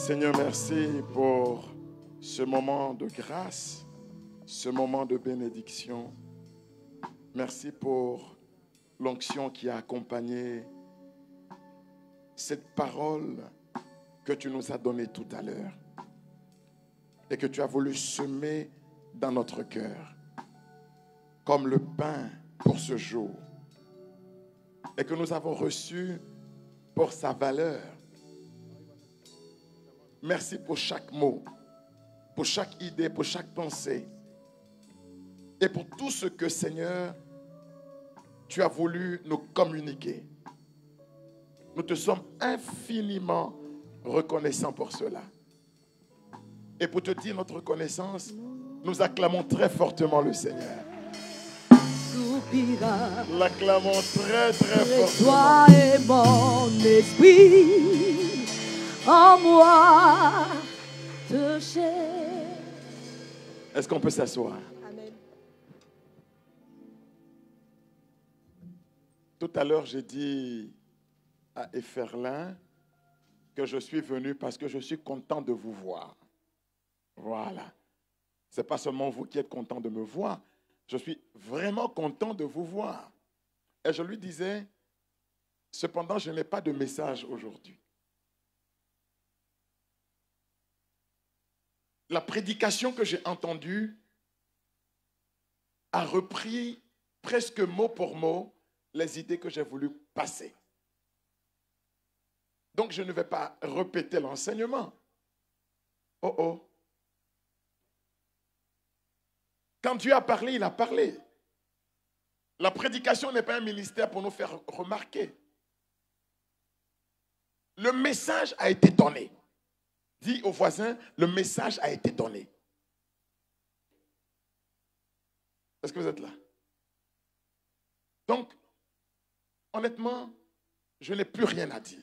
Seigneur, merci pour ce moment de grâce, ce moment de bénédiction. Merci pour l'onction qui a accompagné cette parole que tu nous as donnée tout à l'heure et que tu as voulu semer dans notre cœur comme le pain pour ce jour et que nous avons reçu pour sa valeur. Merci pour chaque mot, pour chaque idée, pour chaque pensée et pour tout ce que, Seigneur, tu as voulu nous communiquer. Nous te sommes infiniment reconnaissants pour cela. Et pour te dire notre reconnaissance, nous acclamons très fortement le Seigneur. L'acclamons très très fortement. Toi et mon esprit en moi te cherche. Est-ce qu'on peut s'asseoir? Amen. Tout à l'heure, j'ai dit à Epherlin que je suis venu parce que je suis content de vous voir. Voilà. Ce n'est pas seulement vous qui êtes content de me voir. Je suis vraiment content de vous voir. Et je lui disais, cependant, je n'ai pas de message aujourd'hui. La prédication que j'ai entendue a repris presque mot pour mot les idées que j'ai voulu passer. Donc, je ne vais pas répéter l'enseignement. Oh oh. Quand Dieu a parlé, il a parlé. La prédication n'est pas un ministère pour nous faire remarquer. Le message a été donné. Dis au voisin, le message a été donné. Est-ce que vous êtes là? Donc, honnêtement, je n'ai plus rien à dire.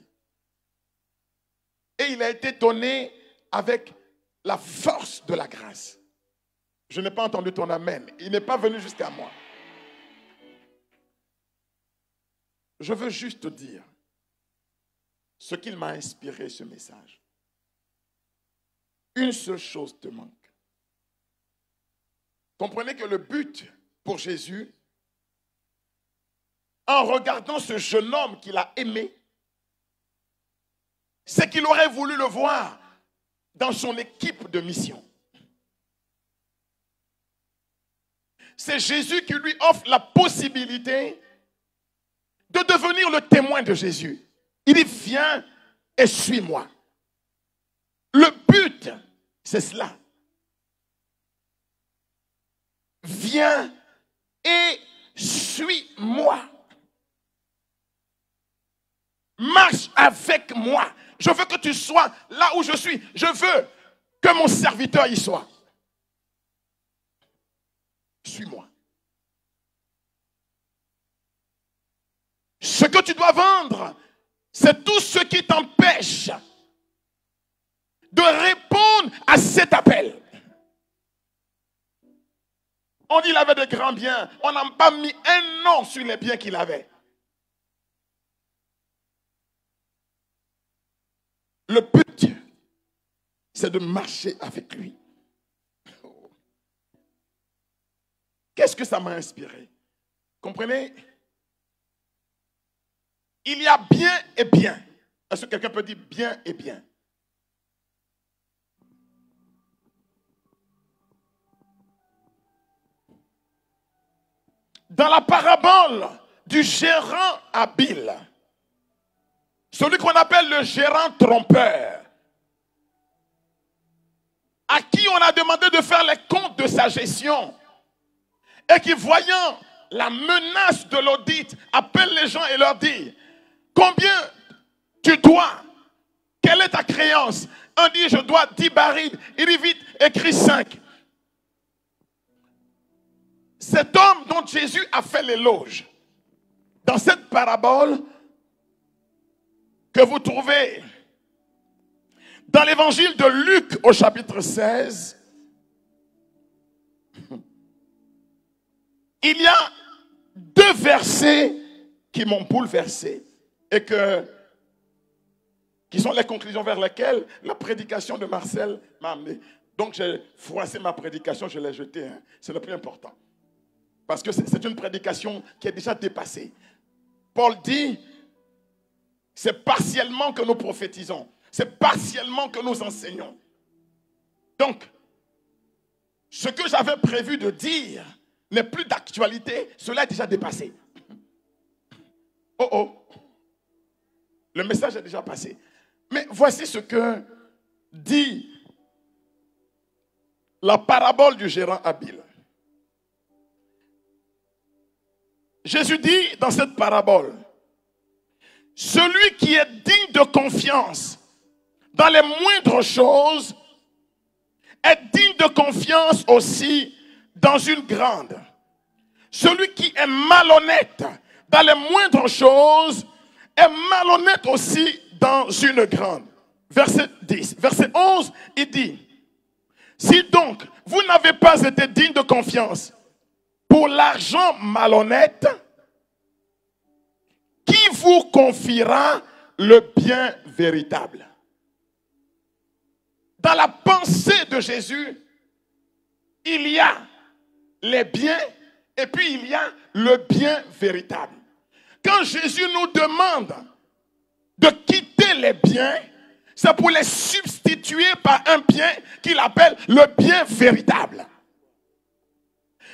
Et il a été donné avec la force de la grâce. Je n'ai pas entendu ton amen. Il n'est pas venu jusqu'à moi. Je veux juste te dire ce qu'il m'a inspiré, ce message. Une seule chose te manque. Comprenez que le but pour Jésus, en regardant ce jeune homme qu'il a aimé, c'est qu'il aurait voulu le voir dans son équipe de mission. C'est Jésus qui lui offre la possibilité de devenir le témoin de Jésus. Il dit, viens et suis-moi. Le but, c'est cela. Viens et suis-moi. Marche avec moi. Je veux que tu sois là où je suis. Je veux que mon serviteur y soit. Suis-moi. Ce que tu dois vendre, c'est tout ce qui t'empêche de répondre à cet appel. On dit qu'il avait de grands biens. On n'a pas mis un nom sur les biens qu'il avait. Le but, c'est de marcher avec lui. Qu'est-ce que ça m'a inspiré? Comprenez? Il y a bien et bien. Est-ce que quelqu'un peut dire bien et bien? Dans la parabole du gérant habile, celui qu'on appelle le gérant trompeur, à qui on a demandé de faire les comptes de sa gestion, et qui, voyant la menace de l'audit, appelle les gens et leur dit, combien tu dois? Quelle est ta créance? Un dit, je dois 10 barils. Il dit, vite, écrit 5. Cet homme dont Jésus a fait l'éloge, dans cette parabole que vous trouvez dans l'évangile de Luc au chapitre 16, il y a 2 versets qui m'ont bouleversé et que qui sont les conclusions vers lesquelles la prédication de Marcel m'a amené. Donc j'ai froissé ma prédication, je l'ai jetée. Hein. C'est le plus important. Parce que c'est une prédication qui est déjà dépassée. Paul dit, c'est partiellement que nous prophétisons. C'est partiellement que nous enseignons. Donc, ce que j'avais prévu de dire n'est plus d'actualité. Cela est déjà dépassé. Oh oh. Le message est déjà passé. Mais voici ce que dit la parabole du gérant habile. Jésus dit dans cette parabole, celui qui est digne de confiance dans les moindres choses est digne de confiance aussi dans une grande. Celui qui est malhonnête dans les moindres choses est malhonnête aussi dans une grande. Verset 10. Verset 11, il dit, si donc vous n'avez pas été digne de confiance pour l'argent malhonnête, qui vous confiera le bien véritable? Dans la pensée de Jésus, il y a les biens et puis il y a le bien véritable. Quand Jésus nous demande de quitter les biens, c'est pour les substituer par un bien qu'il appelle le bien véritable.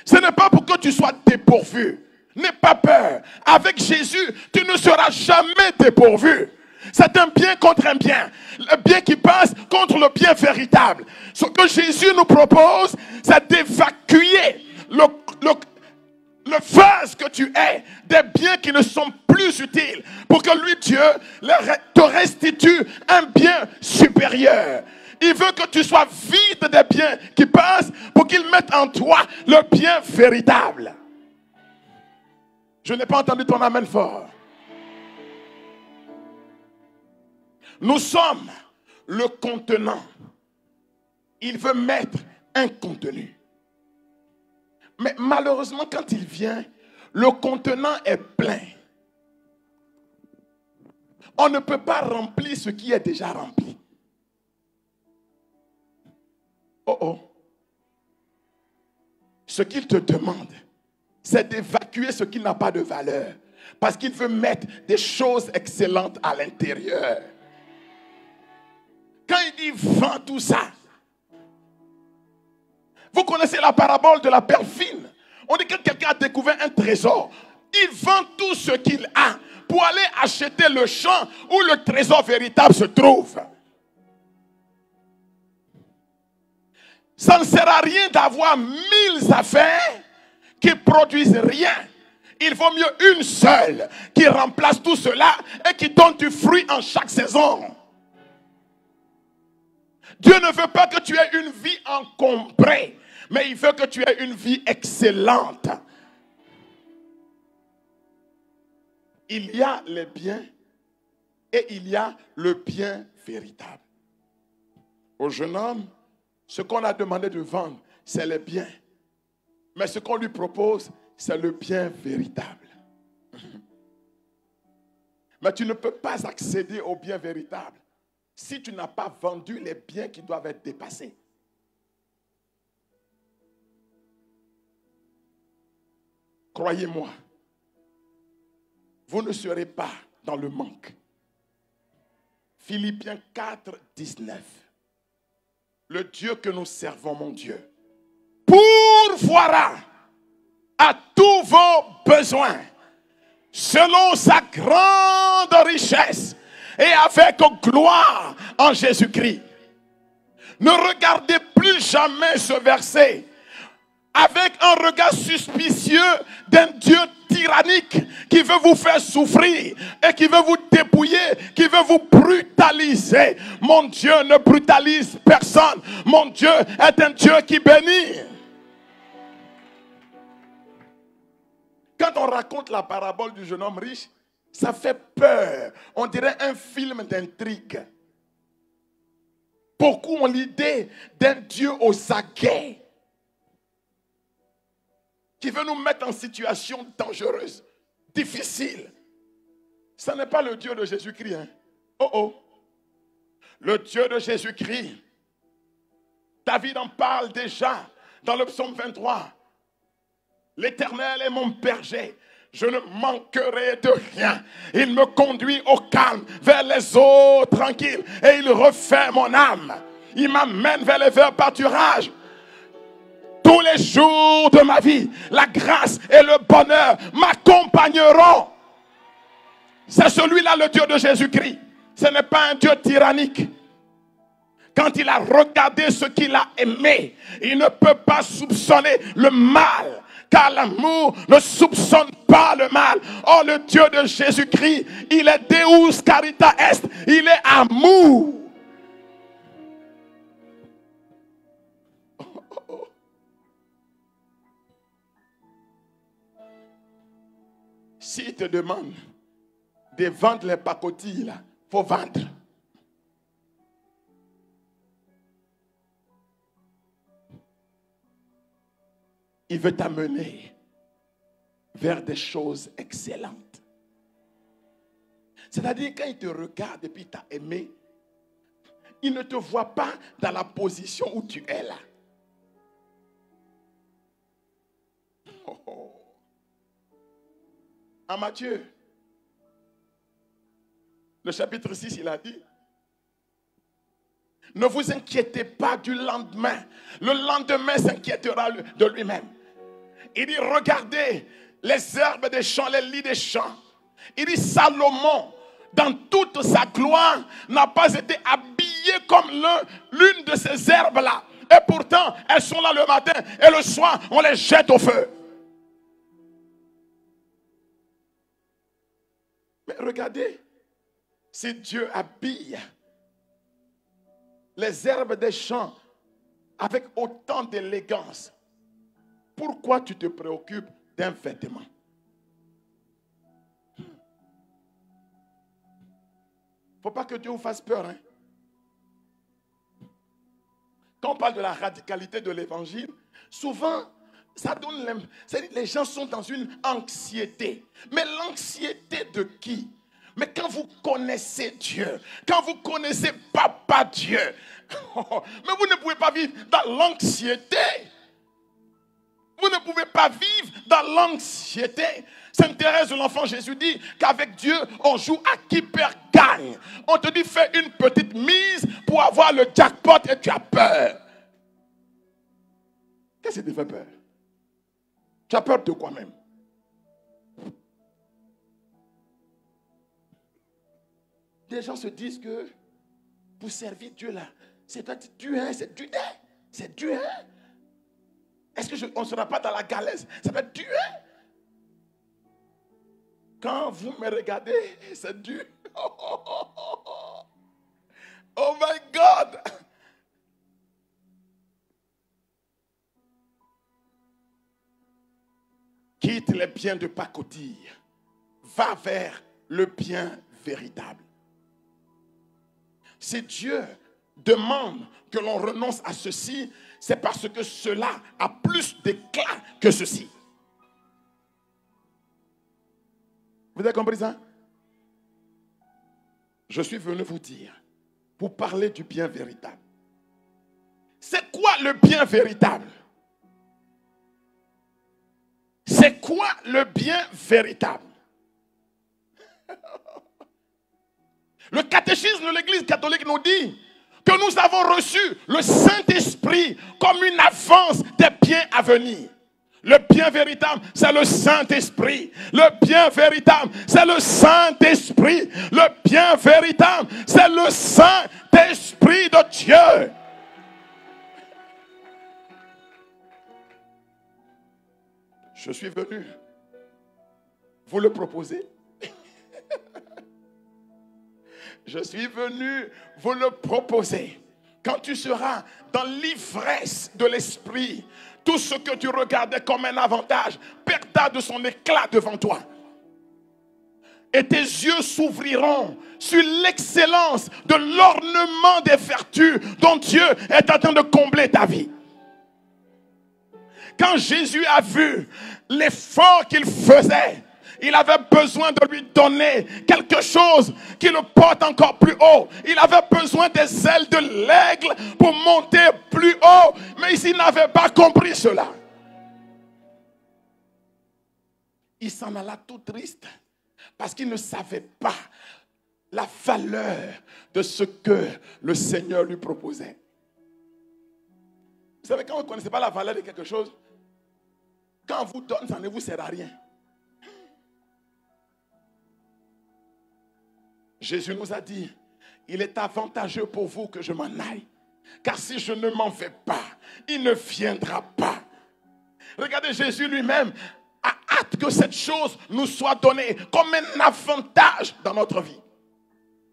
Ce n'est pas pour que tu sois dépourvu. N'aie pas peur. Avec Jésus, tu ne seras jamais dépourvu. C'est un bien contre un bien. Le bien qui passe contre le bien véritable. Ce que Jésus nous propose, c'est d'évacuer le vase que tu es des biens qui ne sont plus utiles pour que lui, Dieu, te restitue un bien supérieur. Il veut que tu sois vide des biens qui passent pour qu'il mette en toi le bien véritable. Je n'ai pas entendu ton amen fort. Nous sommes le contenant. Il veut mettre un contenu. Mais malheureusement, quand il vient, le contenant est plein. On ne peut pas remplir ce qui est déjà rempli. Oh oh. Ce qu'il te demande, c'est d'évacuer ce qui n'a pas de valeur. Parce qu'il veut mettre des choses excellentes à l'intérieur. Quand il dit vends tout ça. Vous connaissez la parabole de la perle fine. On dit que quelqu'un a découvert un trésor. Il vend tout ce qu'il a pour aller acheter le champ où le trésor véritable se trouve. Ça ne sert à rien d'avoir 1000 affaires qui produisent rien. Il vaut mieux une seule qui remplace tout cela et qui donne du fruit en chaque saison. Dieu ne veut pas que tu aies une vie encombrée, mais il veut que tu aies une vie excellente. Il y a les biens et il y a le bien véritable. Au jeune homme, ce qu'on a demandé de vendre, c'est les biens. Mais ce qu'on lui propose, c'est le bien véritable. Mais tu ne peux pas accéder au bien véritable si tu n'as pas vendu les biens qui doivent être dépassés. Croyez-moi, vous ne serez pas dans le manque. Philippiens 4, 19. Le Dieu que nous servons, mon Dieu, pourvoira à tous vos besoins selon sa grande richesse et avec gloire en Jésus-Christ. Ne regardez plus jamais ce verset avec un regard suspicieux d'un Dieu tyrannique qui veut vous faire souffrir et qui veut vous dépouiller, qui veut vous brutaliser. Mon Dieu ne brutalise personne. Mon Dieu est un Dieu qui bénit. Quand on raconte la parabole du jeune homme riche, ça fait peur. On dirait un film d'intrigue. Beaucoup ont l'idée d'un Dieu aux aguets qui veut nous mettre en situation dangereuse, difficile. Ce n'est pas le Dieu de Jésus-Christ. Hein? Oh oh. Le Dieu de Jésus-Christ. David en parle déjà dans le psaume 23. L'Éternel est mon berger. Je ne manquerai de rien. Il me conduit au calme, vers les eaux tranquilles. Et il refait mon âme. Il m'amène vers les verts pâturages. Tous les jours de ma vie, la grâce et le bonheur m'accompagneront. C'est celui-là le Dieu de Jésus-Christ. Ce n'est pas un Dieu tyrannique. Quand il a regardé ce qu'il a aimé, il ne peut pas soupçonner le mal. Car l'amour ne soupçonne pas le mal. Oh, le Dieu de Jésus-Christ, il est Deus Carita Est. Il est amour. S'il te demande de vendre les pacotilles, là, il faut vendre. Il veut t'amener vers des choses excellentes. C'est-à-dire, quand il te regarde et puis il t'a aimé, il ne te voit pas dans la position où tu es là. Oh, oh. En Matthieu, le chapitre 6, il a dit, ne vous inquiétez pas du lendemain. Le lendemain s'inquiétera de lui-même. Il dit, regardez les herbes des champs, les lits des champs. Il dit, Salomon, dans toute sa gloire, n'a pas été habillé comme l'une de ces herbes-là. Et pourtant, elles sont là le matin et le soir, on les jette au feu. Mais regardez, si Dieu habille les herbes des champs avec autant d'élégance, pourquoi tu te préoccupes d'un vêtement? Il ne faut pas que Dieu vous fasse peur. Hein? Quand on parle de la radicalité de l'évangile, souvent, ça donne les gens sont dans une anxiété. Mais l'anxiété de qui? Mais quand vous connaissez Dieu, quand vous connaissez Papa Dieu, mais vous ne pouvez pas vivre dans l'anxiété. Vous ne pouvez pas vivre dans l'anxiété. Sainte Thérèse de l'Enfant Jésus dit qu'avec Dieu, on joue à qui perd gagne. On te dit fais une petite mise pour avoir le jackpot et tu as peur. Qu'est-ce qui te fait peur? Tu as peur de quoi même? Des gens se disent que pour servir Dieu là, c'est Dieu, hein, c'est Dieu, hein, c'est Dieu, hein. Est-ce qu'on ne sera pas dans la galère? Ça va être Dieu, hein? Quand vous me regardez, c'est Dieu. Oh my God! Quitte les biens de pacotille, va vers le bien véritable. Si Dieu demande que l'on renonce à ceci, c'est parce que cela a plus d'éclat que ceci. Vous avez compris ça? Je suis venu vous dire, pour parler du bien véritable. C'est quoi le bien véritable? C'est quoi le bien véritable? Le catéchisme de l'Église catholique nous dit que nous avons reçu le Saint-Esprit comme une avance des biens à venir. Le bien véritable, c'est le Saint-Esprit. Le bien véritable, c'est le Saint-Esprit. Le bien véritable, c'est le Saint-Esprit de Dieu. Je suis venu vous le proposer. Je suis venu vous le proposer. Quand tu seras dans l'ivresse de l'esprit, tout ce que tu regardais comme un avantage perdra de son éclat devant toi. Et tes yeux s'ouvriront sur l'excellence de l'ornement des vertus dont Dieu est en train de combler ta vie. Quand Jésus a vu l'effort qu'il faisait, Il avait besoin de lui donner quelque chose qui le porte encore plus haut. Il avait besoin des ailes de l'aigle pour monter plus haut. Mais il n'avait pas compris cela. Il s'en alla tout triste parce qu'il ne savait pas la valeur de ce que le Seigneur lui proposait. Vous savez, quand vous ne connaissez pas la valeur de quelque chose, quand on vous donne, ça ne vous sert à rien. Jésus nous a dit, il est avantageux pour vous que je m'en aille. Car si je ne m'en vais pas, il ne viendra pas. Regardez, Jésus lui-même a hâte que cette chose nous soit donnée comme un avantage dans notre vie.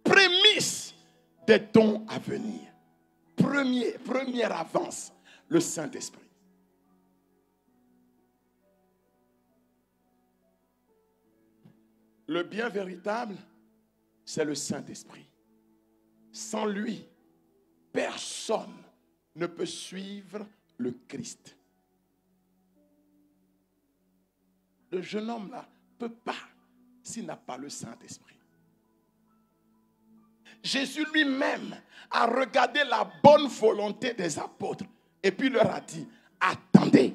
Prémisse des dons à venir. Première avance, le Saint-Esprit. Le bien véritable, c'est le Saint-Esprit. Sans lui, personne ne peut suivre le Christ. Le jeune homme là ne peut pas s'il n'a pas le Saint-Esprit. Jésus lui-même a regardé la bonne volonté des apôtres et puis leur a dit, attendez.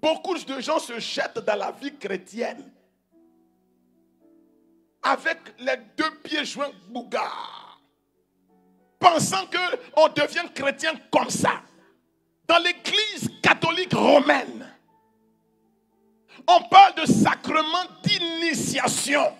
Beaucoup de gens se jettent dans la vie chrétienne avec les 2 pieds joints bouga, pensant qu'on devient chrétien comme ça. Dans l'église catholique romaine, on parle de sacrement d'initiation.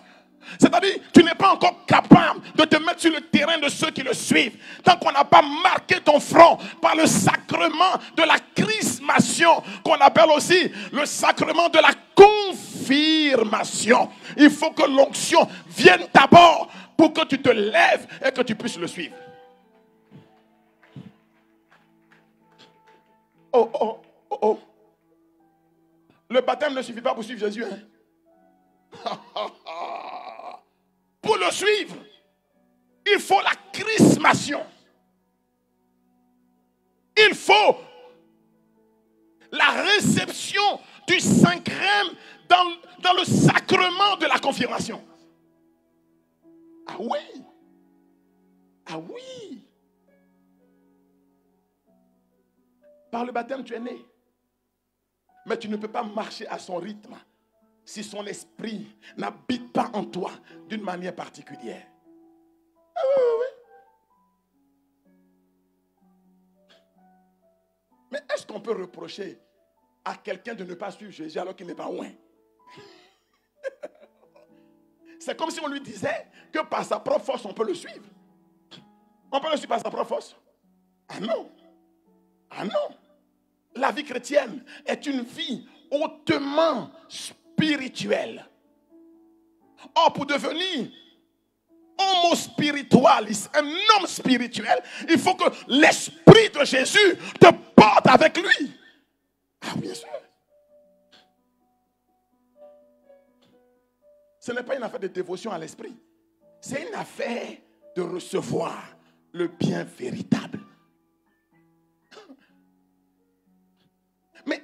C'est-à-dire, tu n'es pas encore capable de te mettre sur le terrain de ceux qui le suivent. Tant qu'on n'a pas marqué ton front par le sacrement de la chrismation, qu'on appelle aussi le sacrement de la confirmation. Il faut que l'onction vienne d'abord pour que tu te lèves et que tu puisses le suivre. Oh. Le baptême ne suffit pas pour suivre Jésus. Hein? Pour le suivre, il faut la chrismation. Il faut la réception du Saint-Crème dans le sacrement de la confirmation. Ah oui. Ah oui. Par le baptême, tu es né. Mais tu ne peux pas marcher à son rythme si son esprit n'habite pas en toi d'une manière particulière. Ah oui. Mais est-ce qu'on peut reprocher à quelqu'un de ne pas suivre Jésus alors qu'il n'est pas loin? C'est comme si on lui disait que par sa propre force, on peut le suivre. On peut le suivre par sa propre force. Ah non. Ah non. La vie chrétienne est une vie hautement spirituelle. Or, pour devenir homo spiritualis, un homme spirituel, il faut que l'esprit de Jésus te porte avec lui. Ah, bien sûr. Ce n'est pas une affaire de dévotion à l'esprit. C'est une affaire de recevoir le bien véritable. Mais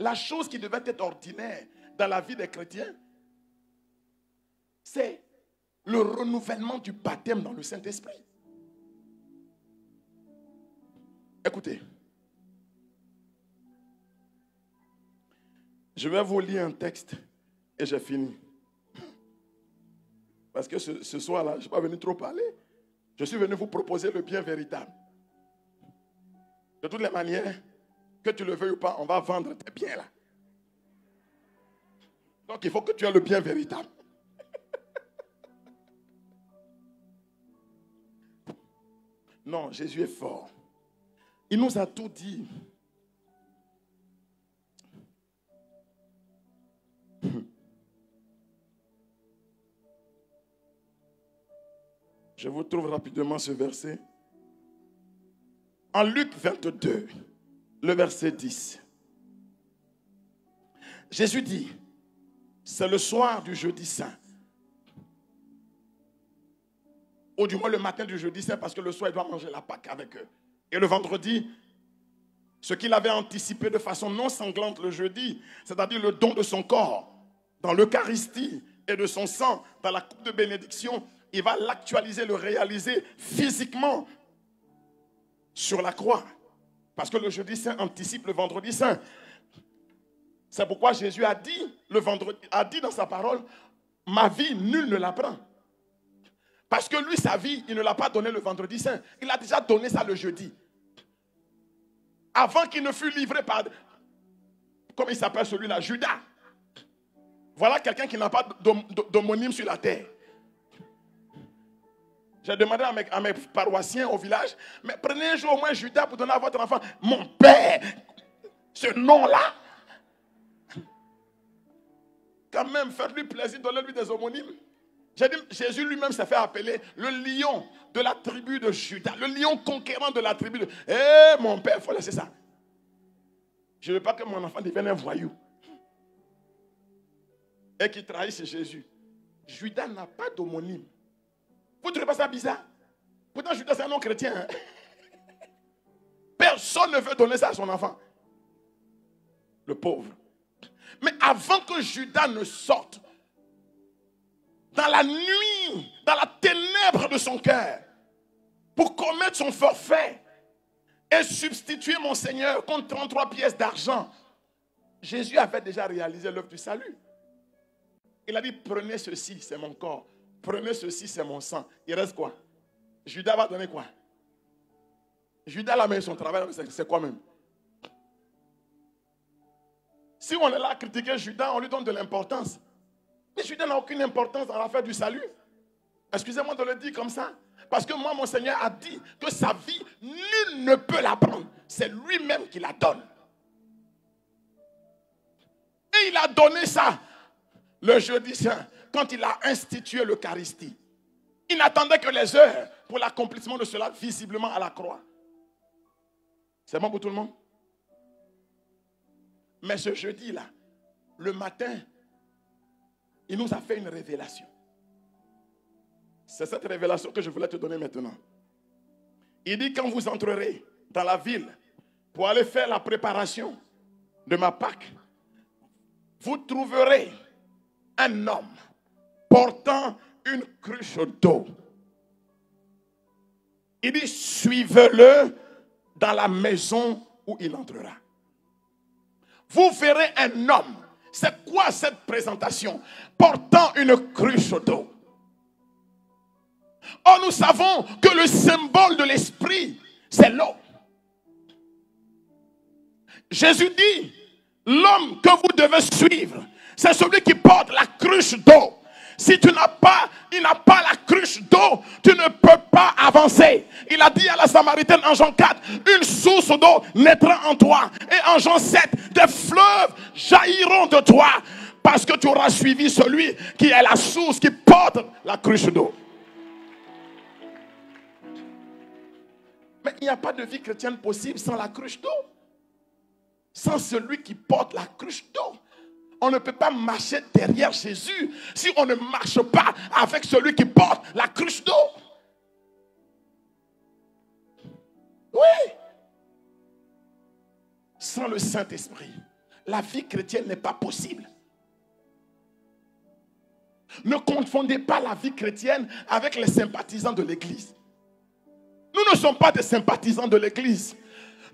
la chose qui devait être ordinaire dans la vie des chrétiens, c'est le renouvellement du baptême dans le Saint-Esprit. Écoutez, je vais vous lire un texte et j'ai fini. Parce que ce soir-là, je ne suis pas venu trop parler. Je suis venu vous proposer le bien véritable. De toutes les manières, que tu le veuilles ou pas, on va vendre tes biens là. Donc il faut que tu aies le bien véritable. Non, Jésus est fort. Il nous a tout dit. Je vous trouve rapidement ce verset. En Luc 22, le verset 10. Jésus dit, c'est le soir du jeudi saint. Ou du moins le matin du jeudi saint, parce que le soir, il doit manger la Pâque avec eux. Et le vendredi, ce qu'il avait anticipé de façon non sanglante le jeudi, c'est-à-dire le don de son corps dans l'Eucharistie et de son sang dans la coupe de bénédiction, il va l'actualiser, le réaliser physiquement sur la croix. Parce que le jeudi saint anticipe le vendredi saint. C'est pourquoi Jésus a dit dans sa parole, ma vie, nul ne la prend. Parce que lui, sa vie, il ne l'a pas donné le vendredi saint. Il a déjà donné ça le jeudi. Avant qu'il ne fût livré par, comment il s'appelle celui-là, Judas. Voilà quelqu'un qui n'a pas d'homonyme sur la terre. J'ai demandé à mes paroissiens au village, mais prenez un jour au moins Judas pour donner à votre enfant. Mon père, ce nom-là, quand même, faites-lui plaisir, donnez-lui des homonymes. J'ai dit, Jésus lui-même s'est fait appeler le lion de la tribu de Judas, le lion conquérant de la tribu de... Eh, mon père, il faut laisser ça. Je ne veux pas que mon enfant devienne un voyou et qu'il trahisse Jésus. Judas n'a pas d'homonyme. Vous ne trouvez pas ça bizarre? Pourtant, Judas, c'est un nom chrétien. Hein? Personne ne veut donner ça à son enfant. Le pauvre. Mais avant que Judas ne sorte, dans la nuit, dans la ténèbre de son cœur, pour commettre son forfait et substituer mon Seigneur contre 33 pièces d'argent, Jésus avait déjà réalisé l'œuvre du salut. Il a dit, prenez ceci, c'est mon corps. Prenez ceci, c'est mon sang. Il reste quoi? Judas va donner quoi? Judas a mis son travail, c'est quoi même? Si on est là à critiquer Judas, on lui donne de l'importance. Mais Judas n'a aucune importance dans l'affaire du salut. Excusez-moi de le dire comme ça. Parce que moi, mon Seigneur a dit que sa vie, nul ne peut la prendre. C'est lui-même qui la donne. Et il a donné ça le jeudi saint, quand il a institué l'Eucharistie. Il n'attendait que les heures pour l'accomplissement de cela visiblement à la croix. C'est bon pour tout le monde? Mais ce jeudi-là, le matin, il nous a fait une révélation. C'est cette révélation que je voulais te donner maintenant. Il dit, quand vous entrerez dans la ville pour aller faire la préparation de ma Pâque, vous trouverez un homme portant une cruche d'eau. Il dit, suivez-le dans la maison où il entrera. Vous verrez un homme. C'est quoi cette présentation? Portant une cruche d'eau. Or, nous savons que le symbole de l'esprit, c'est l'eau. Jésus dit, l'homme que vous devez suivre, c'est celui qui porte la cruche d'eau. Si il n'a pas la cruche d'eau, tu ne peux pas avancer. Il a dit à la Samaritaine en Jean 4, une source d'eau naîtra en toi. Et en Jean 7, des fleuves jailliront de toi. Parce que tu auras suivi celui qui est la source, qui porte la cruche d'eau. Mais il n'y a pas de vie chrétienne possible sans la cruche d'eau. Sans celui qui porte la cruche d'eau. On ne peut pas marcher derrière Jésus si on ne marche pas avec celui qui porte la cruche d'eau. Oui. Sans le Saint-Esprit, la vie chrétienne n'est pas possible. Ne confondez pas la vie chrétienne avec les sympathisants de l'Église. Nous ne sommes pas des sympathisants de l'Église.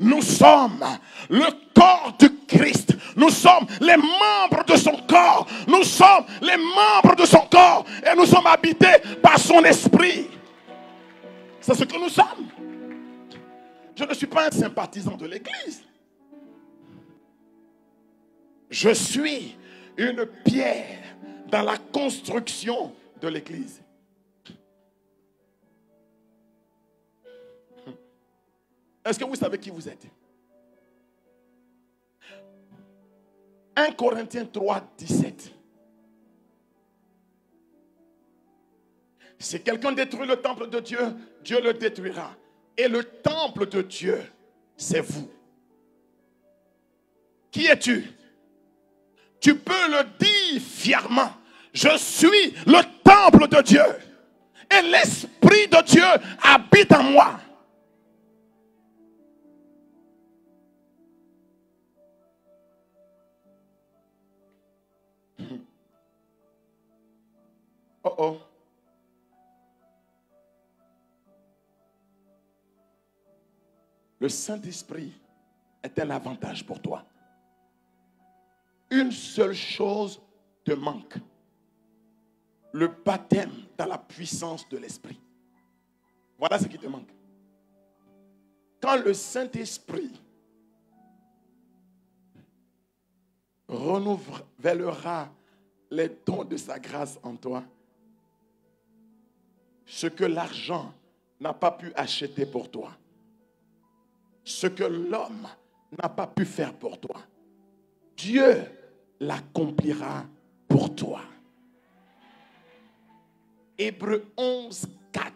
Nous sommes le corps du Christ. Nous sommes les membres de son corps. Nous sommes les membres de son corps. Et nous sommes habités par son esprit. C'est ce que nous sommes. Je ne suis pas un sympathisant de l'Église. Je suis une pierre dans la construction de l'Église. Est-ce que vous savez qui vous êtes? 1 Corinthiens 3, 17. Si quelqu'un détruit le temple de Dieu, Dieu le détruira. Et le temple de Dieu, c'est vous. Qui es-tu? Tu peux le dire fièrement. Je suis le temple de Dieu. Et l'Esprit de Dieu habite en moi. Oh oh. Le Saint-Esprit est un avantage pour toi. Une seule chose te manque. Le baptême dans la puissance de l'Esprit. Voilà ce qui te manque. Quand le Saint-Esprit renouvellera les dons de sa grâce en toi, ce que l'argent n'a pas pu acheter pour toi, ce que l'homme n'a pas pu faire pour toi, Dieu l'accomplira pour toi. Hébreux 11, 4.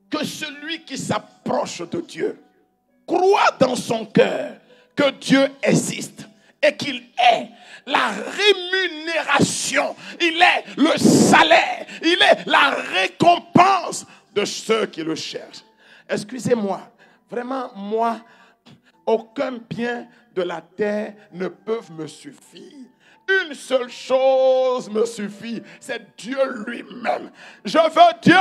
Que celui qui s'approche de Dieu croit dans son cœur que Dieu existe et qu'il est la rémunération, il est le salaire, il est la récompense de ceux qui le cherchent. Excusez-moi, vraiment moi, aucun bien de la terre ne peut me suffire. Une seule chose me suffit, c'est Dieu lui-même. Je veux Dieu.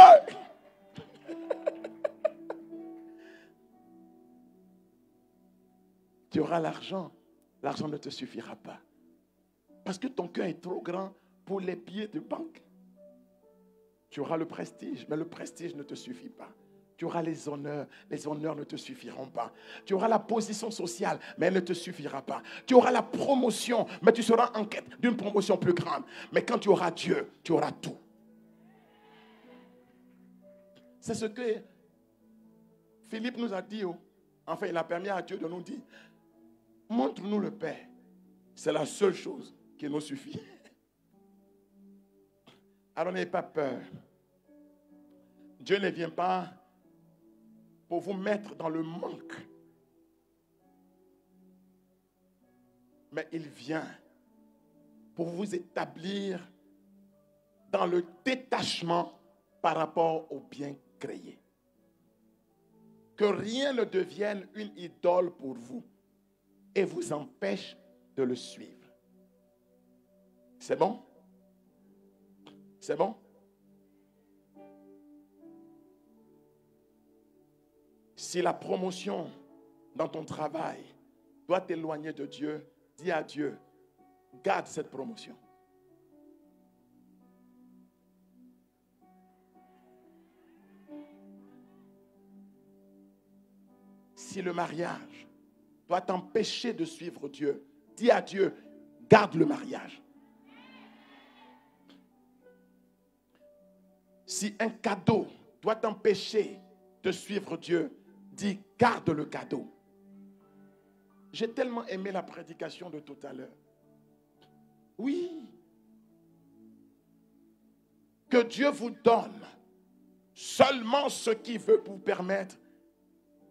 Tu auras l'argent, l'argent ne te suffira pas. Parce que ton cœur est trop grand pour les billets de banque. Tu auras le prestige, mais le prestige ne te suffit pas. Tu auras les honneurs ne te suffiront pas. Tu auras la position sociale, mais elle ne te suffira pas. Tu auras la promotion, mais tu seras en quête d'une promotion plus grande. Mais quand tu auras Dieu, tu auras tout. C'est ce que Philippe nous a dit. Enfin, il a permis à Dieu de nous dire, montre-nous le Père. C'est la seule chose qui nous suffit. Alors n'ayez pas peur. Dieu ne vient pas pour vous mettre dans le manque. Mais il vient pour vous établir dans le détachement par rapport au bien créé. Que rien ne devienne une idole pour vous et vous empêche de le suivre. C'est bon? C'est bon? Si la promotion dans ton travail doit t'éloigner de Dieu, dis à Dieu, garde cette promotion. Si le mariage doit t'empêcher de suivre Dieu, dis à Dieu, garde le mariage. Si un cadeau doit t'empêcher de suivre Dieu, dis, garde le cadeau. J'ai tellement aimé la prédication de tout à l'heure. Oui. Que Dieu vous donne seulement ce qui veut vous permettre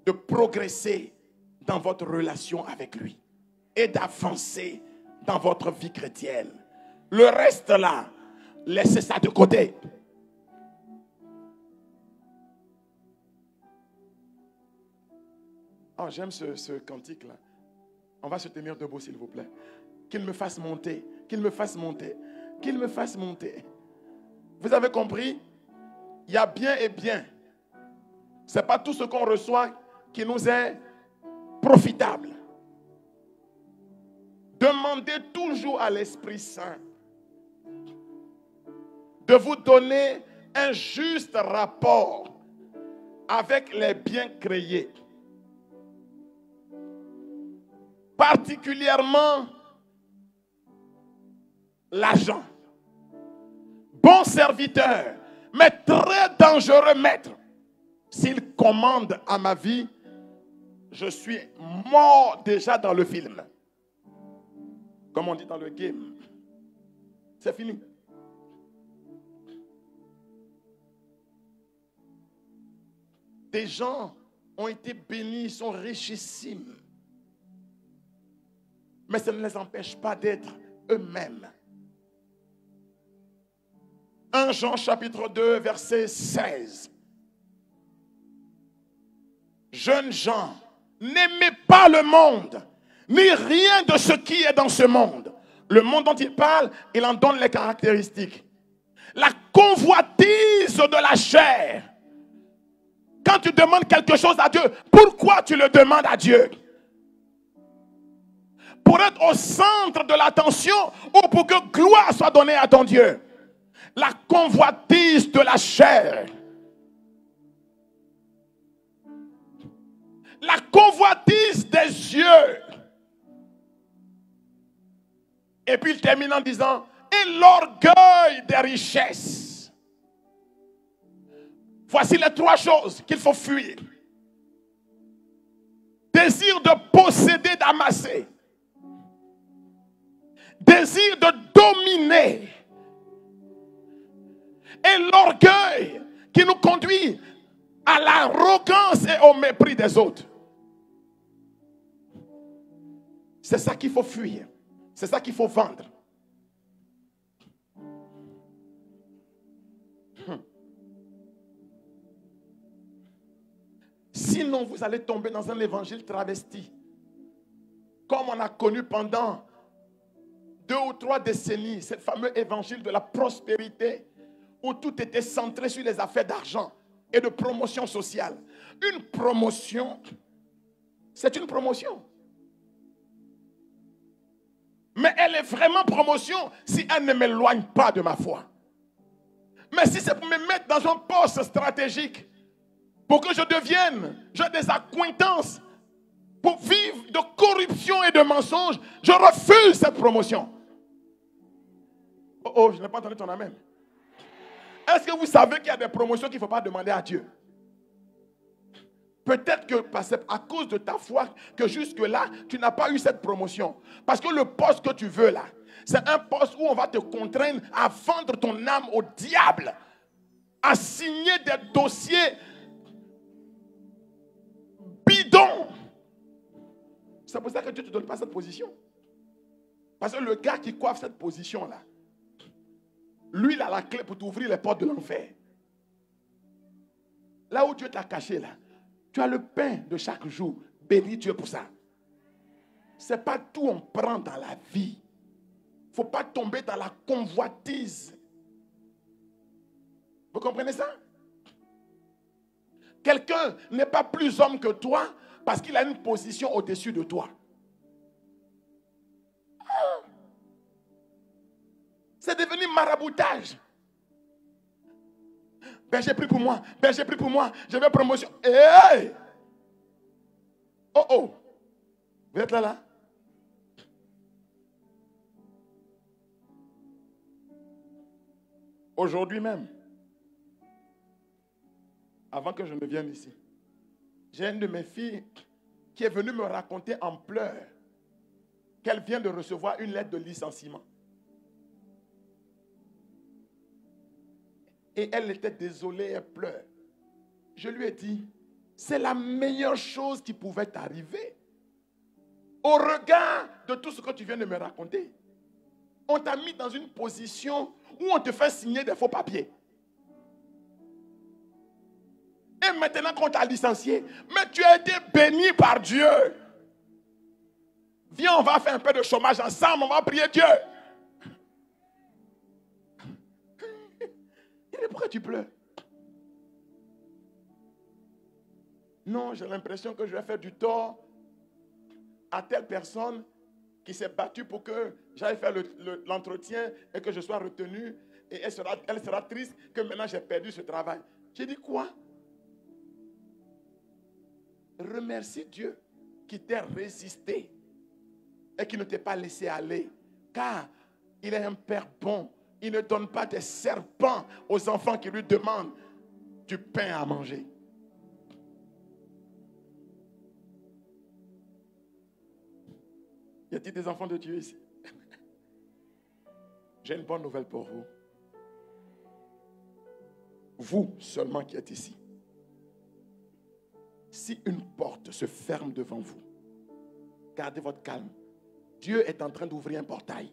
de progresser dans votre relation avec lui et d'avancer dans votre vie chrétienne. Le reste là, laissez ça de côté. Oh, j'aime ce cantique-là. On va se tenir debout, s'il vous plaît. Qu'il me fasse monter, qu'il me fasse monter, qu'il me fasse monter. Vous avez compris? Il y a bien et bien. Ce n'est pas tout ce qu'on reçoit qui nous est profitable. Demandez toujours à l'Esprit Saint de vous donner un juste rapport avec les biens créés. Particulièrement l'argent. Bon serviteur, mais très dangereux maître. S'il commande à ma vie, je suis mort déjà dans le film. Comme on dit dans le game. C'est fini. Des gens ont été bénis, ils sont richissimes. Mais ça ne les empêche pas d'être eux-mêmes. 1 Jean chapitre 2, verset 16. Jeunes gens, n'aimez pas le monde, ni rien de ce qui est dans ce monde. Le monde dont il parle, il en donne les caractéristiques. La convoitise de la chair. Quand tu demandes quelque chose à Dieu, pourquoi tu le demandes à Dieu? Pour être au centre de l'attention ou pour que gloire soit donnée à ton Dieu? La convoitise de la chair. La convoitise des yeux. Et puis il termine en disant, et l'orgueil des richesses. Voici les 3 choses qu'il faut fuir. Désir de posséder, d'amasser. Désir de dominer. Et l'orgueil qui nous conduit à l'arrogance et au mépris des autres. C'est ça qu'il faut fuir. C'est ça qu'il faut vendre. Sinon, vous allez tomber dans un évangile travesti. Comme on a connu pendant 2 ou 3 décennies, ce fameux évangile de la prospérité, où tout était centré sur les affaires d'argent et de promotion sociale. Une promotion, c'est une promotion. Mais elle est vraiment promotion si elle ne m'éloigne pas de ma foi. Mais si c'est pour me mettre dans un poste stratégique, pour que je devienne, j'ai des accointances, pour vivre de corruption et de mensonges, je refuse cette promotion. Oh, je n'ai pas entendu ton amen. Est-ce que vous savez qu'il y a des promotions qu'il ne faut pas demander à Dieu? Peut-être que c'est à cause de ta foi que jusque-là, tu n'as pas eu cette promotion. Parce que le poste que tu veux là, c'est un poste où on va te contraindre à vendre ton âme au diable, à signer des dossiers bidons. C'est pour ça que Dieu ne te donne pas cette position. Parce que le gars qui coiffe cette position-là, lui, il a la clé pour t'ouvrir les portes de l'enfer. Là où Dieu t'a caché, là, tu as le pain de chaque jour. Bénis Dieu pour ça. Ce n'est pas tout on prend dans la vie. Il ne faut pas tomber dans la convoitise. Vous comprenez ça? Quelqu'un n'est pas plus homme que toi parce qu'il a une position au-dessus de toi. C'est devenu maraboutage. Ben j'ai pris pour moi, ben j'ai pris pour moi, je vais promotion. Hey! Oh oh! Vous êtes là? Aujourd'hui même, avant que je ne vienne ici, j'ai une de mes filles qui est venue me raconter en pleurs qu'elle vient de recevoir une lettre de licenciement. Et elle était désolée, elle pleure. Je lui ai dit, c'est la meilleure chose qui pouvait t'arriver. Au regard de tout ce que tu viens de me raconter, on t'a mis dans une position où on te fait signer des faux papiers. Et maintenant qu'on t'a licencié, mais tu as été béni par Dieu. Viens, on va faire un peu de chômage ensemble, on va prier Dieu. Et pourquoi tu pleures? Non, j'ai l'impression que je vais faire du tort à telle personne qui s'est battue pour que j'aille faire l'entretien et que je sois retenu. Et elle sera triste que maintenant j'ai perdu ce travail. J'ai dit quoi? Remercie Dieu qui t'a résisté et qui ne t'a pas laissé aller. Car il est un Père bon. Il ne donne pas des serpents aux enfants qui lui demandent du pain à manger. Y a-t-il des enfants de Dieu ici? J'ai une bonne nouvelle pour vous. Vous seulement qui êtes ici. Si une porte se ferme devant vous, gardez votre calme. Dieu est en train d'ouvrir un portail.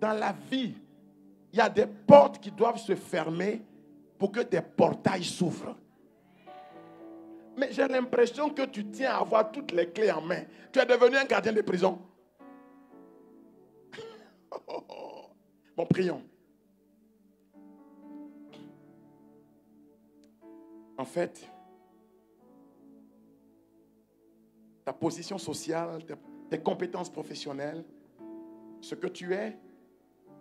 Dans la vie, il y a des portes qui doivent se fermer pour que des portails s'ouvrent. Mais j'ai l'impression que tu tiens à avoir toutes les clés en main. Tu es devenu un gardien de prison. Bon, prions. En fait, ta position sociale, tes compétences professionnelles, ce que tu es,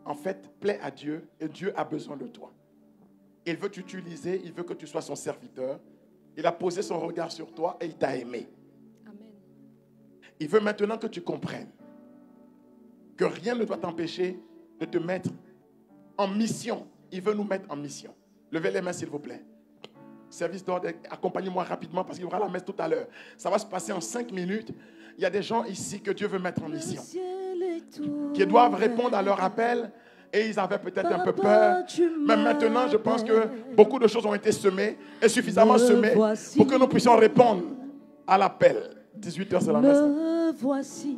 en fait, plaît à Dieu et Dieu a besoin de toi. Il veut t'utiliser, il veut que tu sois son serviteur. Il a posé son regard sur toi et il t'a aimé. Amen. Il veut maintenant que tu comprennes que rien ne doit t'empêcher de te mettre en mission. Il veut nous mettre en mission. Levez les mains s'il vous plaît. Service d'ordre, accompagnez-moi rapidement parce qu'il y aura la messe tout à l'heure. Ça va se passer en 5 minutes. Il y a des gens ici que Dieu veut mettre en mission, qui doivent répondre à leur appel et ils avaient peut-être un peu peur. Mais maintenant, je pense que beaucoup de choses ont été semées et suffisamment semées pour que nous puissions répondre à l'appel. 18h, c'est la messe. Me voici,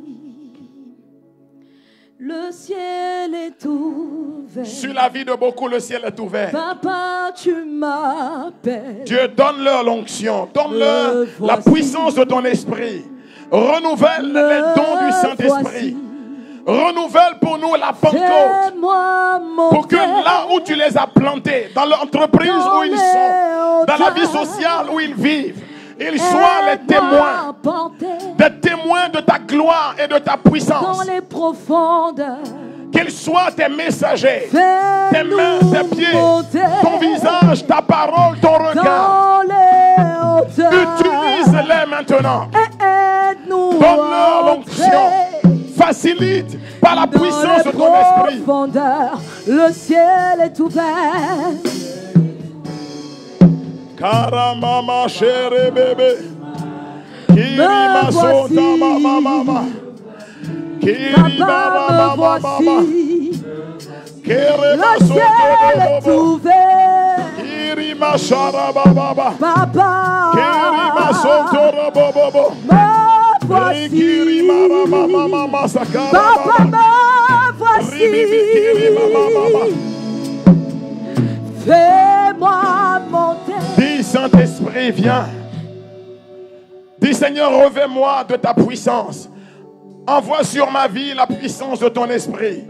le ciel est ouvert. Sur la vie de beaucoup, le ciel est ouvert. Papa, tu m'appelles. Dieu, donne-leur l'onction, donne-leur la puissance de ton esprit. Renouvelle les dons du Saint-Esprit. Renouvelle pour nous la Pentecôte. Pour que là où tu les as plantés, dans l'entreprise où ils sont, dans la vie sociale où ils vivent, ils soient les témoins, des témoins de ta gloire et de ta puissance. Dans les profondeurs, qu'ils soient tes messagers, tes mains, tes pieds, ton visage, ta parole, ton regard. Utilise-les maintenant. Donne-leur l'onction. Facilite par la puissance de ton esprit. Le ciel est ouvert. Karamama chérie bébé. Kirima sota mama mama. Kirima mama mama. Le ciel est ouvert. Kirima sharaba baba. Papa. Kirima sotora bobo. Me voici. Papa, me voici. Fais-moi monter. Dis Saint-Esprit, viens. Dis Seigneur, revêt-moi de ta puissance. Envoie sur ma vie la puissance de ton esprit.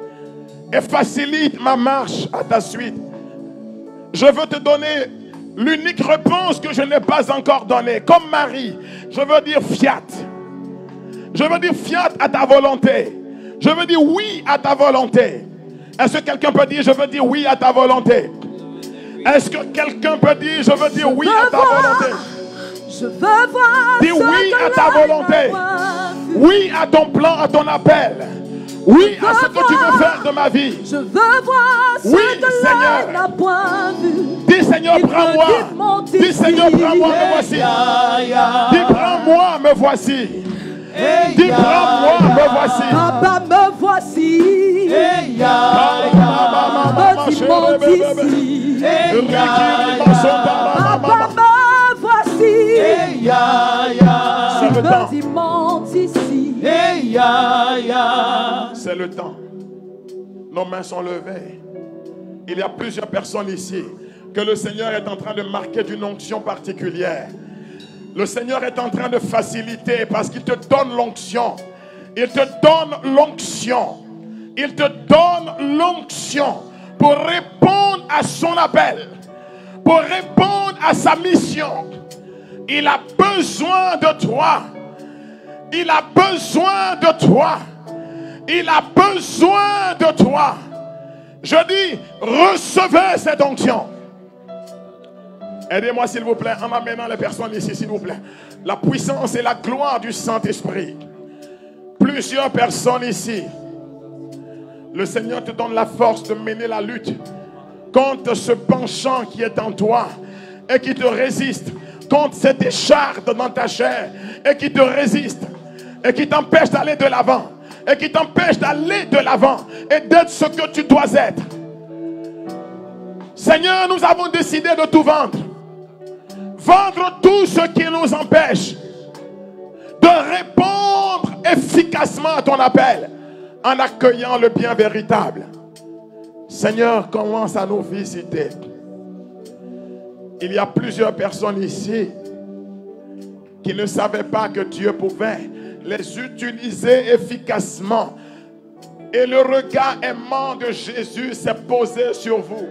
Et facilite ma marche à ta suite. Je veux te donner l'unique réponse que je n'ai pas encore donnée. Comme Marie, je veux dire fiat. Je veux dire fiat à ta volonté. Je veux dire oui à ta volonté. Est-ce que quelqu'un peut dire je veux dire oui à ta volonté? Est-ce que quelqu'un peut dire je veux dire oui à ta volonté? Je veux voir. Dis oui à ta volonté. Oui à ton plan, à ton appel. Oui à ce que tu veux faire de ma vie. Je veux voir ce que l'homme n'a point vu. Dis Seigneur, prends-moi. Dis Seigneur, prends-moi, me voici. Dis prends-moi, me voici. Dis prends-moi, me voici. Papa, me voici. Monte ici. Papa, me voici. C'est le temps. Monte ici. C'est le temps. Nos mains sont levées. Il y a plusieurs personnes ici que le Seigneur est en train de marquer d'une onction particulière. Le Seigneur est en train de faciliter parce qu'il te donne l'onction. Il te donne l'onction. Il te donne l'onction pour répondre à son appel, pour répondre à sa mission. Il a besoin de toi. Il a besoin de toi. Il a besoin de toi. Je dis, recevez cette onction. Aidez-moi s'il vous plaît en amenant les personnes ici s'il vous plaît. La puissance et la gloire du Saint-Esprit. Plusieurs personnes ici. Le Seigneur te donne la force de mener la lutte contre ce penchant qui est en toi et qui te résiste. Contre cette écharpe dans ta chair et qui te résiste et qui t'empêche d'aller de l'avant et qui t'empêche d'aller de l'avant et d'être ce que tu dois être. Seigneur, nous avons décidé de tout vendre. Vendre tout ce qui nous empêche de répondre efficacement à ton appel en accueillant le bien véritable. Seigneur, commence à nous visiter. Il y a plusieurs personnes ici qui ne savaient pas que Dieu pouvait les utiliser efficacement Et le regard aimant de Jésus s'est posé sur vous.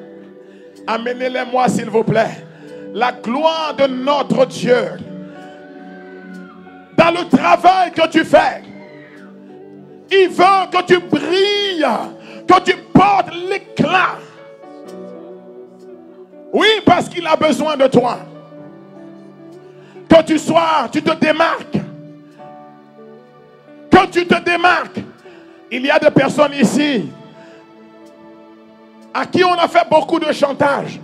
Amenez-les-moi s'il vous plaît. La gloire de notre Dieu. Dans le travail que tu fais. Il veut que tu brilles. Que tu portes l'éclat. Oui, parce qu'il a besoin de toi. Que tu te démarques. Que tu te démarques. Il y a des personnes ici à qui on a fait beaucoup de chantage,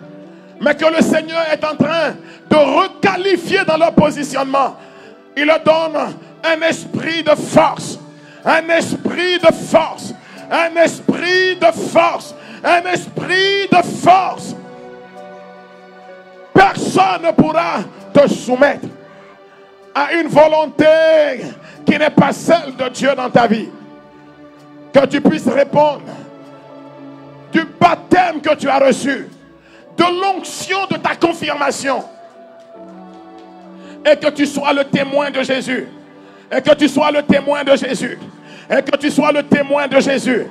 mais que le Seigneur est en train de requalifier dans leur positionnement. Il leur donne un esprit de force, un esprit de force, un esprit de force, un esprit de force. Personne ne pourra te soumettre à une volonté qui n'est pas celle de Dieu dans ta vie. Que tu puisses répondre du baptême que tu as reçu, de l'onction de ta confirmation, et que tu sois le témoin de Jésus, et que tu sois le témoin de Jésus, et que tu sois le témoin de Jésus.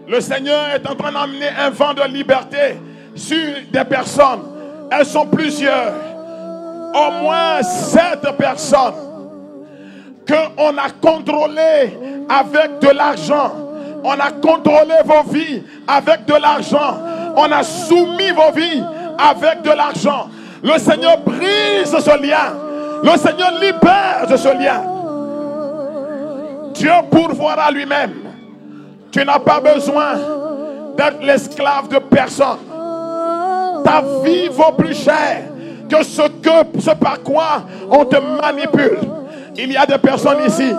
Le Seigneur est en train d'emmener un vent de liberté sur des personnes. Elles sont plusieurs, au moins 7 personnes qu'on a contrôlées avec de l'argent. On a contrôlé vos vies avec de l'argent. On a soumis vos vies avec de l'argent. Le Seigneur brise ce lien. Le Seigneur libère de ce lien. Dieu pourvoira lui-même. Tu n'as pas besoin d'être l'esclave de personne. Ta vie vaut plus cher que ce par quoi on te manipule. Il y a des personnes ici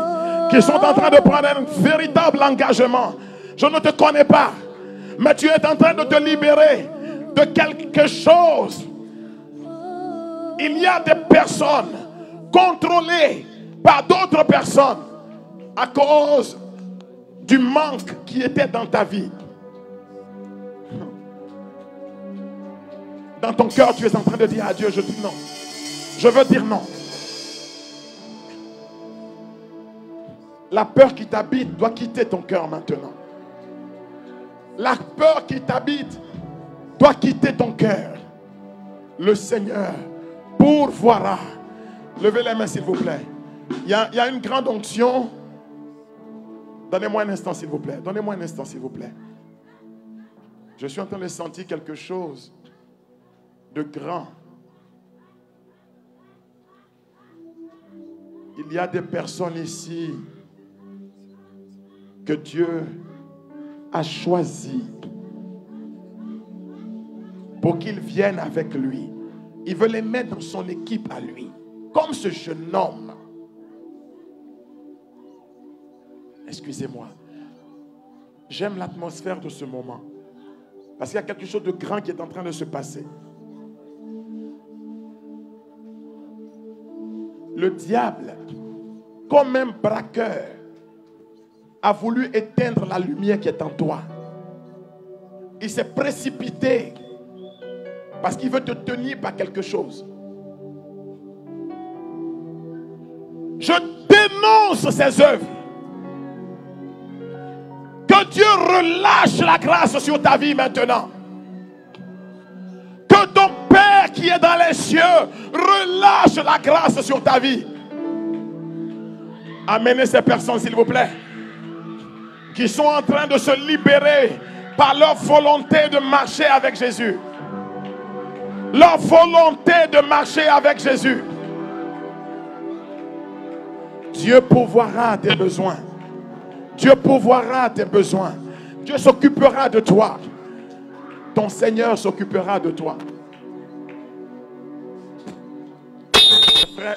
qui sont en train de prendre un véritable engagement. Je ne te connais pas, mais tu es en train de te libérer de quelque chose. Il y a des personnes contrôlées par d'autres personnes à cause du manque qui était dans ta vie. Dans ton cœur, tu es en train de dire à Dieu, je dis non. Je veux dire non. La peur qui t'habite doit quitter ton cœur maintenant. La peur qui t'habite doit quitter ton cœur. Le Seigneur pourvoira. Levez les mains s'il vous plaît. Il y a une grande onction. Donnez-moi un instant s'il vous plaît. Donnez-moi un instant s'il vous plaît. Je suis en train de sentir quelque chose de grand. Il y a des personnes ici que Dieu a choisi pour qu'ils viennent avec lui. Il veut les mettre dans son équipe à lui. Comme ce jeune homme. Excusez-moi. J'aime l'atmosphère de ce moment. Parce qu'il y a quelque chose de grand qui est en train de se passer. Le diable, comme un braqueur, a voulu éteindre la lumière qui est en toi. Il s'est précipité parce qu'il veut te tenir par quelque chose. Je dénonce ces œuvres. Que Dieu relâche la grâce sur ta vie maintenant. Que ton Père qui est dans les cieux relâche la grâce sur ta vie. Amenez ces personnes s'il vous plaît, qui sont en train de se libérer par leur volonté de marcher avec Jésus. Leur volonté de marcher avec Jésus. Dieu pourvoira tes besoins. Dieu pourvoira tes besoins. Dieu s'occupera de toi. Ton Seigneur s'occupera de toi.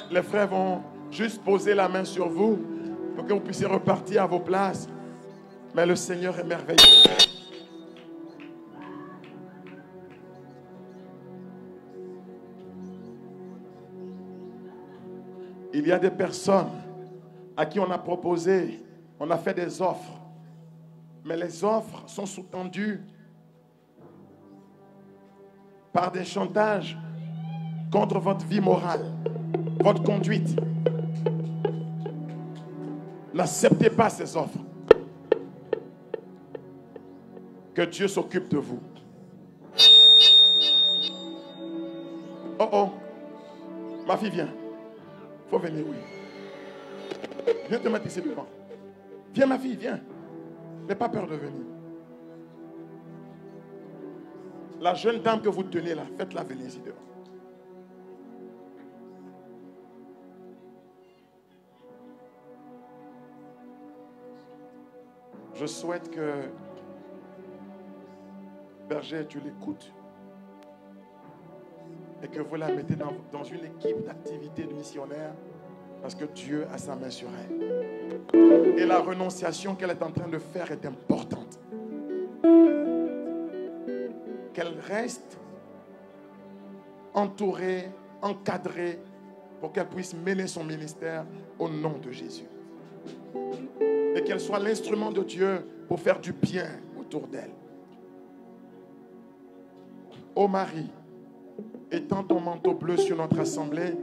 Les frères vont juste poser la main sur vous pour que vous puissiez repartir à vos places. Mais le Seigneur est merveilleux. Il y a des personnes à qui on a proposé, on a fait des offres. Mais les offres sont sous-tendues par des chantages contre votre vie morale, votre conduite. N'acceptez pas ces offres. Que Dieu s'occupe de vous. Oh oh. Ma fille, viens. Faut venir, oui. Viens te mettre ici devant. Viens, ma fille, viens. N'aie pas peur de venir. La jeune dame que vous tenez là, faites-la venir ici devant. Je souhaite que, berger, tu l'écoutes et que vous la mettez dans une équipe d'activité de missionnaire parce que Dieu a sa main sur elle. Et la renonciation qu'elle est en train de faire est importante. Qu'elle reste entourée, encadrée pour qu'elle puisse mener son ministère au nom de Jésus. Et qu'elle soit l'instrument de Dieu pour faire du bien autour d'elle. Ô Marie, étends ton manteau bleu sur notre assemblée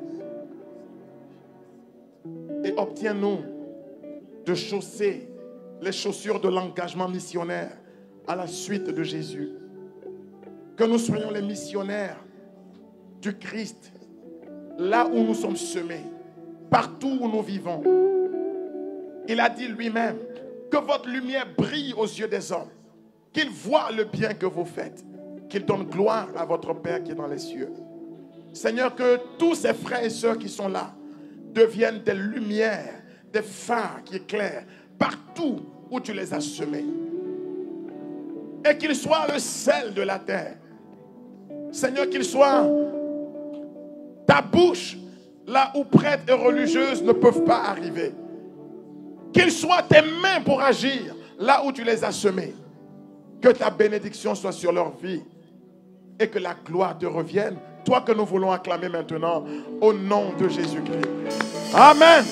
et obtiens-nous de chausser les chaussures de l'engagement missionnaire à la suite de Jésus. Que nous soyons les missionnaires du Christ, là où nous sommes semés, partout où nous vivons. Il a dit lui-même que votre lumière brille aux yeux des hommes, qu'ils voient le bien que vous faites, qu'ils donnent gloire à votre Père qui est dans les cieux. Seigneur, que tous ces frères et sœurs qui sont là deviennent des lumières, des phares qui éclairent partout où tu les as semés. Et qu'ils soient le sel de la terre. Seigneur, qu'ils soient ta bouche là où prêtres et religieuses ne peuvent pas arriver. Qu'ils soient tes mains pour agir là où tu les as semés. Que ta bénédiction soit sur leur vie et que la gloire te revienne. Toi que nous voulons acclamer maintenant au nom de Jésus-Christ. Amen.